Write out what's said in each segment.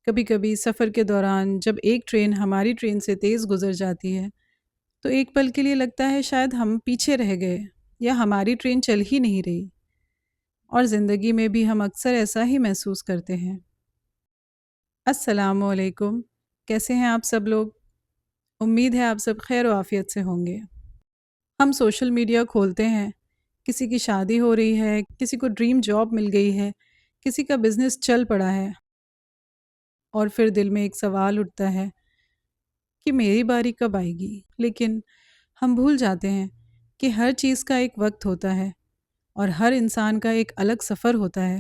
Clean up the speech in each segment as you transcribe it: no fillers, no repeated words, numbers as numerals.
کبھی کبھی سفر کے دوران جب ایک ٹرین ہماری ٹرین سے تیز گزر جاتی ہے تو ایک پل کے لیے لگتا ہے شاید ہم پیچھے رہ گئے یا ہماری ٹرین چل ہی نہیں رہی۔ اور زندگی میں بھی ہم اکثر ایسا ہی محسوس کرتے ہیں۔ السلام علیکم، کیسے ہیں آپ سب لوگ؟ امید ہے آپ سب خیر و عافیت سے ہوں گے۔ ہم سوشل میڈیا کھولتے ہیں، کسی کی شادی ہو رہی ہے، کسی کو ڈریم جاب مل گئی ہے، کسی کا بزنس چل پڑا ہے، اور پھر دل میں ایک سوال اٹھتا ہے کہ میری باری کب آئے گی؟ لیکن ہم بھول جاتے ہیں کہ ہر چیز کا ایک وقت ہوتا ہے اور ہر انسان کا ایک الگ سفر ہوتا ہے۔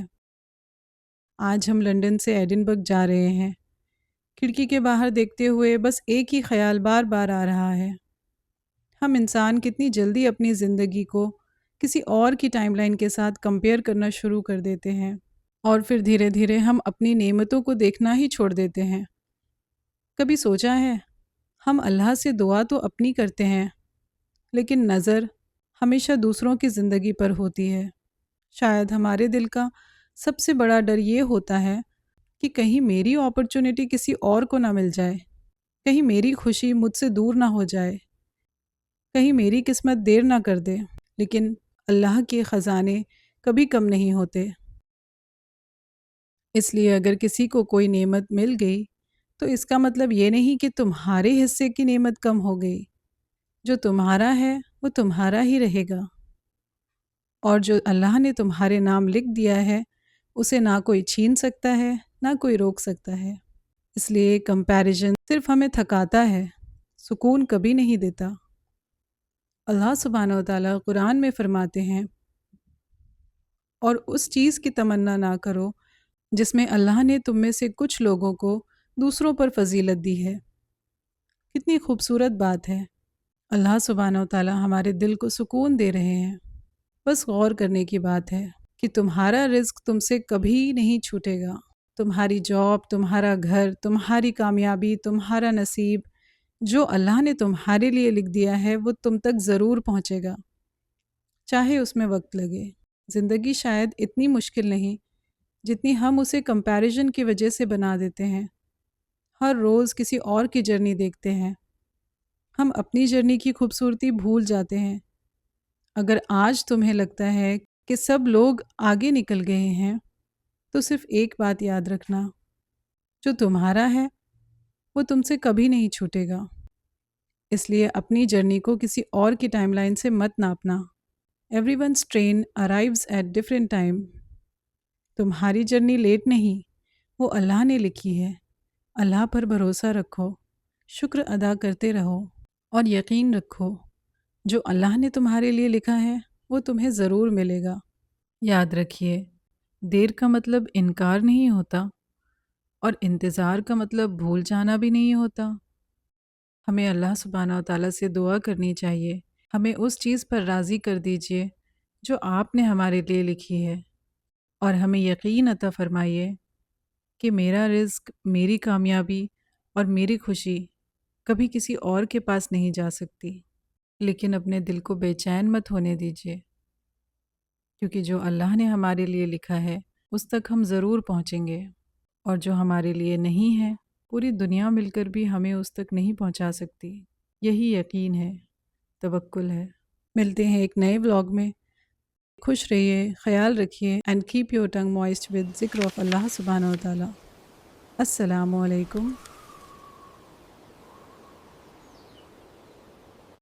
آج ہم لندن سے ایڈنبرگ جا رہے ہیں۔ کھڑکی کے باہر دیکھتے ہوئے بس ایک ہی خیال بار بار آ رہا ہے، ہم انسان کتنی جلدی اپنی زندگی کو کسی اور کی ٹائم لائن کے ساتھ کمپیئر کرنا شروع کر دیتے ہیں، اور پھر دھیرے دھیرے ہم اپنی نعمتوں کو دیکھنا ہی چھوڑ دیتے ہیں۔ کبھی سوچا ہے ہم اللہ سے دعا تو اپنی کرتے ہیں لیکن نظر ہمیشہ دوسروں کی زندگی پر ہوتی ہے۔ شاید ہمارے دل کا سب سے بڑا ڈر یہ ہوتا ہے کہ کہیں میری اپرچونٹی کسی اور کو نہ مل جائے، کہیں میری خوشی مجھ سے دور نہ ہو جائے، کہیں میری قسمت دیر نہ کر دے۔ لیکن اللہ کے خزانے کبھی کم نہیں ہوتے، اس لیے اگر کسی کو کوئی نعمت مل گئی تو اس کا مطلب یہ نہیں کہ تمہارے حصے کی نعمت کم ہو گئی۔ جو تمہارا ہے وہ تمہارا ہی رہے گا، اور جو اللہ نے تمہارے نام لکھ دیا ہے اسے نہ کوئی چھین سکتا ہے نہ کوئی روک سکتا ہے۔ اس لیے کمپیریزن صرف ہمیں تھکاتا ہے، سکون کبھی نہیں دیتا۔ اللہ سبحانہ و تعالیٰ قرآن میں فرماتے ہیں، اور اس چیز کی تمنا نہ کرو جس میں اللہ نے تم میں سے کچھ لوگوں کو دوسروں پر فضیلت دی ہے۔ کتنی خوبصورت بات ہے۔ اللہ سبحانہ و تعالیٰ ہمارے دل کو سکون دے رہے ہیں۔ بس غور کرنے کی بات ہے کہ تمہارا رزق تم سے کبھی نہیں چھوٹے گا۔ تمہاری جاب، تمہارا گھر، تمہاری کامیابی، تمہارا نصیب، جو اللہ نے تمہارے لیے لکھ دیا ہے وہ تم تک ضرور پہنچے گا، چاہے اس میں وقت لگے۔ زندگی شاید اتنی مشکل نہیں جتنی ہم اسے کمپیریزن کی وجہ سے بنا دیتے ہیں۔ ہر روز کسی اور کی جرنی دیکھتے ہیں، ہم اپنی جرنی کی خوبصورتی بھول جاتے ہیں۔ اگر آج تمہیں لگتا ہے کہ سب لوگ آگے نکل گئے ہیں تو صرف ایک بات یاد رکھنا، جو تمہارا ہے وہ تم سے کبھی نہیں چھوٹے گا۔ اس لیے اپنی جرنی کو کسی اور کی ٹائم لائن سے مت ناپنا۔ Everyone's train arrives at different time. تمہاری جرنی لیٹ نہیں، وہ اللہ نے لکھی ہے۔ اللہ پر بھروسہ رکھو، شکر ادا کرتے رہو، اور یقین رکھو جو اللہ نے تمہارے لیے لکھا ہے وہ تمہیں ضرور ملے گا۔ یاد رکھیے، دیر کا مطلب انکار نہیں ہوتا، اور انتظار کا مطلب بھول جانا بھی نہیں ہوتا۔ ہمیں اللہ سبحانہ و تعالیٰ سے دعا کرنی چاہیے، ہمیں اس چیز پر راضی کر دیجئے جو آپ نے ہمارے لیے لکھی ہے، اور ہمیں یقین عطا فرمائیے کہ میرا رزق، میری کامیابی اور میری خوشی کبھی کسی اور کے پاس نہیں جا سکتی۔ لیکن اپنے دل کو بے چین مت ہونے دیجیے، کیونکہ جو اللہ نے ہمارے لیے لکھا ہے اس تک ہم ضرور پہنچیں گے، اور جو ہمارے لیے نہیں ہے پوری دنیا مل کر بھی ہمیں اس تک نہیں پہنچا سکتی۔ یہی یقین ہے، توکل ہے۔ ملتے ہیں ایک نئے ولاگ میں۔ خوش رہیے، خیال رکھیے، and keep your tongue moist with ذکر آف اللہ سبحانہ و تعالیٰ۔ السلام علیکم۔